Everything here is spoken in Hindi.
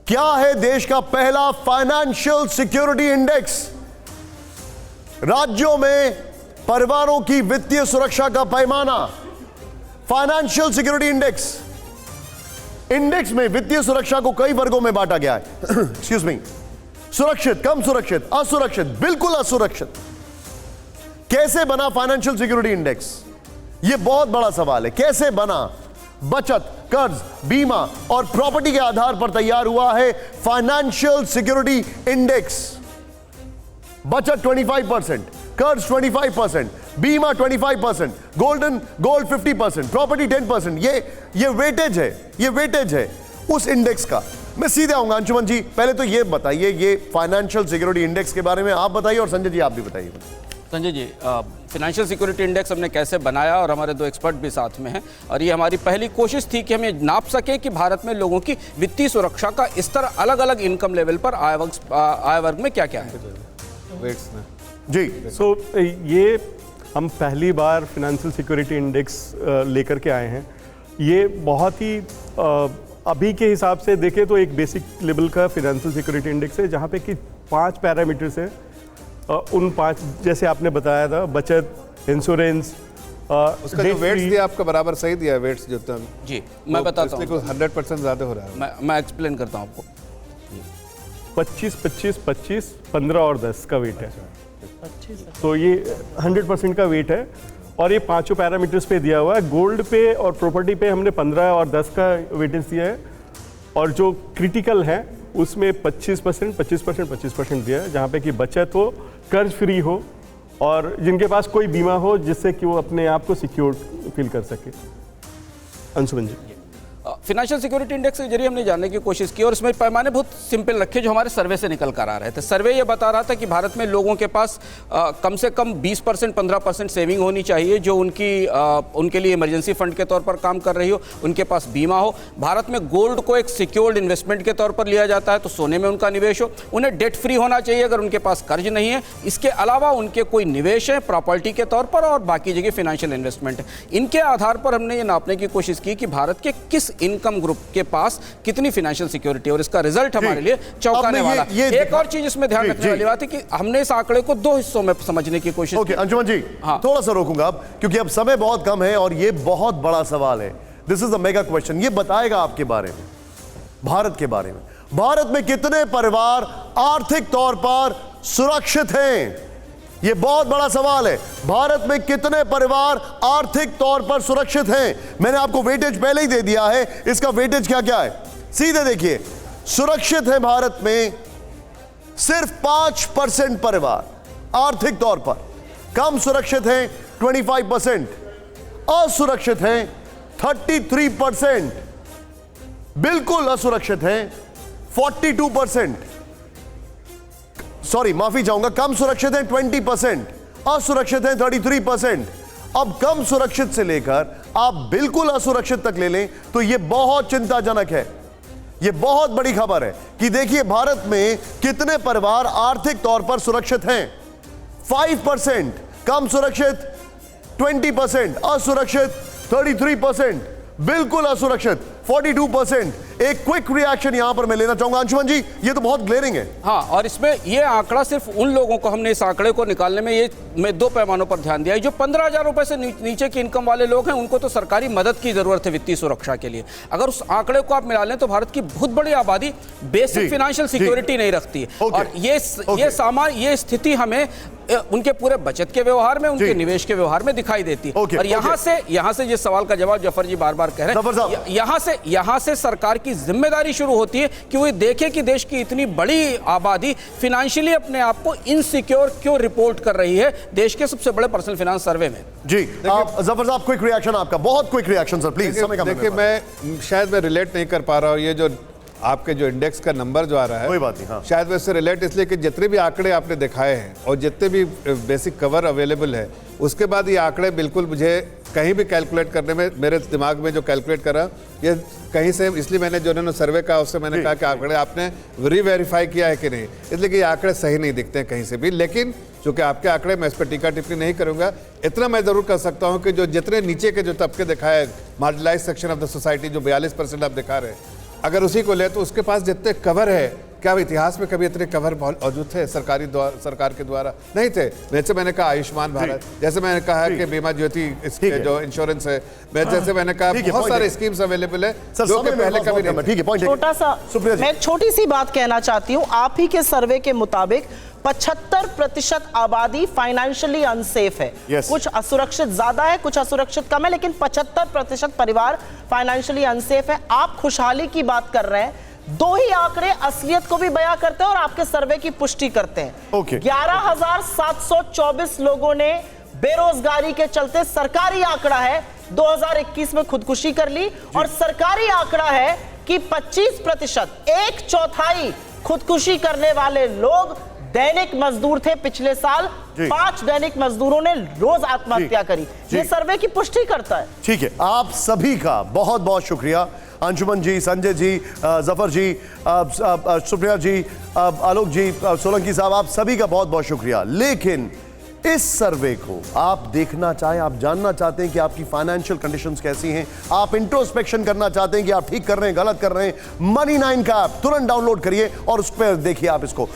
क्या है देश का पहला फाइनेंशियल सिक्योरिटी इंडेक्स? राज्यों में परिवारों की वित्तीय सुरक्षा का पैमाना, फाइनेंशियल सिक्योरिटी इंडेक्स। इंडेक्स में वित्तीय सुरक्षा को कई वर्गों में बांटा गया है। Excuse me. सुरक्षित, कम सुरक्षित, असुरक्षित, बिल्कुल असुरक्षित। कैसे बना फाइनेंशियल सिक्योरिटी इंडेक्स? यह बहुत बड़ा सवाल है। कैसे बना? बचत, कर्ज, बीमा और प्रॉपर्टी के आधार पर तैयार हुआ है फाइनेंशियल सिक्योरिटी इंडेक्स। बचत 25%, कर्ज 25%, बीमा 25%, गोल्ड 50%, प्रॉपर्टी 10%। ये वेटेज है, ये वेटेज है उस इंडेक्स का। मैं सीधे आऊंगा। अंशुमन जी, पहले तो ये बताइए, ये फाइनेंशियल सिक्योरिटी इंडेक्स के बारे में आप बताइए, और संजय जी आप भी बताइए। Sanjay ji, financial security index हमने कैसे बनाया, और हमारे दो एक्सपर्ट भी साथ में हैं, और ये हमारी पहली कोशिश थी कि हम ये नाप सके कि भारत में लोगों की वित्तीय सुरक्षा का स्तर अलग अलग इनकम लेवल पर आय वर्ग में क्या क्या है। वेट्स में जी। सो ये हम पहली बार फाइनेंशियल सिक्योरिटी इंडेक्स लेकर के आए हैं। ये बहुत ही अभी के हिसाब से देखें तो एक बेसिक लेवल का फाइनेंशियल सिक्योरिटी इंडेक्स है, जहाँ पे कि 5 पैरामीटर्स है। उन 5 जैसे आपने बताया था, बचत, इंश्योरेंस, उसका जो वेट्स दिया आपका बराबर सही दिया है। वेट्स जो था जी मैं बताता हूँ, 100% ज़्यादा हो रहा है। मैं एक्सप्लेन करता हूँ आपको। 25, 25, 25, 15 और 10 का वेट है। तो ये 100% का वेट है, और ये 5 पैरामीटर्स पे दिया हुआ है। गोल्ड पे और प्रॉपर्टी पे हमने 15 और 10 का वेटेज दिया है, और जो क्रिटिकल है उसमें 25%, 25%, 25% दिया है, जहाँ पे कि बचत हो, कर्ज फ्री हो, और जिनके पास कोई बीमा हो जिससे कि वो अपने आप को सिक्योर फील कर सके। अंशुमन जी। फाइनेंशियल सिक्योरिटी इंडेक्स के जरिए हमने जानने की कोशिश की, और इसमें पैमाने बहुत सिंपल रखे जो हमारे सर्वे से निकल कर आ रहे थे। सर्वे ये बता रहा था कि भारत में लोगों के पास कम से कम 20%, 15% सेविंग होनी चाहिए, जो उनके लिए इमरजेंसी फंड के तौर पर काम कर रही हो। उनके पास बीमा हो। भारत में गोल्ड को एक सिक्योर्ड इन्वेस्टमेंट के तौर पर लिया जाता है, तो सोने में उनका निवेश हो। उन्हें डेट फ्री होना चाहिए अगर उनके पास कर्ज नहीं है। इसके अलावा उनके कोई निवेश है प्रॉपर्टी के तौर पर, और बाकी जगह फाइनेंशियल इन्वेस्टमेंट है। इनके आधार पर हमने ये नापने की कोशिश की कि भारत के किस इनकम ग्रुप के पास कितनी फाइनेंशियल सिक्योरिटी, और इसका रिजल्ट हमारे लिए चौंकाने वाला। एक और चीज इसमें ध्यान रखने वाली बात है कि हमने इस आंकड़े को 2 हिस्सों में समझने की कोशिश की। अंशुमन जी, हाँ। थोड़ा सा रोकूंगा अब, क्योंकि अब समय बहुत कम है और ये बहुत बड़ा सवाल है। This is the mega question. ये बताएगा आपके बारे में, भारत के बारे में। भारत में कितने परिवार आर्थिक तौर पर सुरक्षित हैं? यह बहुत बड़ा सवाल है। भारत में कितने परिवार आर्थिक तौर पर सुरक्षित हैं? मैंने आपको वेटेज पहले ही दे दिया है। इसका वेटेज क्या क्या है सीधे देखिए। सुरक्षित है भारत में सिर्फ 5% परिवार आर्थिक तौर पर। कम सुरक्षित हैं 25%, असुरक्षित हैं 33%, बिल्कुल असुरक्षित हैं 42%। सॉरी, माफी चाहूंगा, कम सुरक्षित हैं 20%, असुरक्षित हैं 33%। अब कम सुरक्षित से लेकर आप बिल्कुल असुरक्षित तक ले लें तो यह बहुत चिंताजनक है। यह बहुत बड़ी खबर है कि देखिए भारत में कितने परिवार आर्थिक तौर पर सुरक्षित हैं। 5% कम सुरक्षित, 20% असुरक्षित, 33% बिल्कुल असुरक्षित, 42%। एक क्विक रिएक्शन यहां पर मैं लेना चाहूंगा अंशुमन जी, ये तो बहुत ग्लेरिंग है। हाँ, और इसमें ये आंकड़ा सिर्फ उन लोगों को, हमने इस आंकड़े को निकालने में ये मैं 2 पैमानों पर ध्यान दिया है। जो 15,000 रुपए से नीचे की इनकम वाले लोग हैं, उनको तो सरकारी मदद की जरूरत है वित्तीय सुरक्षा के लिए। अगर उस आंकड़े को आप मिला लें तो भारत की बहुत बड़ी आबादी बेसिक फाइनेंशियल सिक्योरिटी नहीं रखती है। और ये स्थिति हमें उनके पूरे बचत के व्यवहार में, उनके निवेश के व्यवहार में दिखाई देती है। और यहां से जिस सवाल का जवाब जफर जी बार बार कह रहे हैं, यहां से सरकार की जिम्मेदारी शुरू होती है कि वो देखे कि देश की इतनी बड़ी आबादी फाइनेंशियली अपने आप को इनसिक्योर क्यों रिपोर्ट कर रही है देश के सबसे बड़े पर्सनल फाइनेंस सर्वे में। जी जफर साहब, क्विक रिएक्शन आपका, बहुत क्विक रिएक्शन सर प्लीज। देखिए मैं शायद रिलेट नहीं कर पा रहा हूँ, ये जो आपके जो इंडेक्स का नंबर जो आ रहा है, कोई बात नहीं। हाँ। शायद वैसे रिलेट इसलिए कि जितने भी आंकड़े आपने दिखाए हैं और जितने भी बेसिक कवर अवेलेबल है, उसके बाद ये आंकड़े बिल्कुल मुझे कहीं भी कैलकुलेट करने में, मेरे दिमाग में जो कैलकुलेट करा ये कहीं से, इसलिए मैंने जो उन्होंने सर्वे का उससे मैंने कहा कि आंकड़े आपने रीवेरीफाई किया है कि नहीं, इसलिए कि ये आंकड़े सही नहीं दिखते हैं कहीं से भी। लेकिन चूँकि आपके आंकड़े, मैं इस पर टीका टिप्पणी नहीं करूँगा। इतना मैं ज़रूर कर सकता हूँ कि जो जितने नीचे के जो तबके दिखाए, marginalize section of the society, जो 42% आप दिखा रहे हैं, अगर उसी को ले तो उसके पास जितने कवर है, क्या इतिहास में कभी इतने कवर मौजूद थे सरकार के द्वारा? नहीं थे। जैसे मैंने कहा आयुष्मान भारत, जैसे मैंने कहा कि बीमा ज्योति जो इंश्योरेंस है, जैसे मैंने कहा बहुत सारे स्कीम्स अवेलेबल है जो कि पहले कभी नहीं। ठीक है, पॉइंट छोटा सा मैं एक छोटी सी बात कहना चाहती हूँ। आप ही के सर्वे के मुताबिक 75% आबादी फाइनेंशियली अनसेफ है। Yes. कुछ असुरक्षित ज्यादा है, कुछ असुरक्षित कम है, लेकिन 75% परिवार फाइनेंशियली अनसेफ है। आप खुशहाली की बात कर रहे हैं। दो ही आंकड़े असलियत को भी बयां करते हैं और आपके सर्वे की पुष्टि करते हैं। Okay. 11,724 लोगों ने बेरोजगारी के चलते, सरकारी आंकड़ा है, 2021 में खुदकुशी कर ली, और सरकारी आंकड़ा है कि 25%, 1/4 खुदकुशी करने वाले लोग दैनिक मजदूर थे। पिछले साल 5 दैनिक मजदूरों ने रोज आत्महत्या करी। ये सर्वे की पुष्टि करता है। ठीक है, आप सभी का बहुत बहुत शुक्रिया। अंशुमन जी, संजय जी, जफर जी, सुप्रिया जी, आलोक जी, सोलंकी साहब, आप सभी का बहुत बहुत शुक्रिया। लेकिन इस सर्वे को आप देखना चाहें, आप जानना चाहते हैं कि आपकी फाइनेंशियल कंडीशंस कैसी हैं, आप इंट्रोस्पेक्शन करना चाहते हैं कि आप ठीक कर रहे हैं, गलत कर रहे हैं, Money9 का ऐप तुरंत डाउनलोड करिए और उस पर देखिए आप इसको।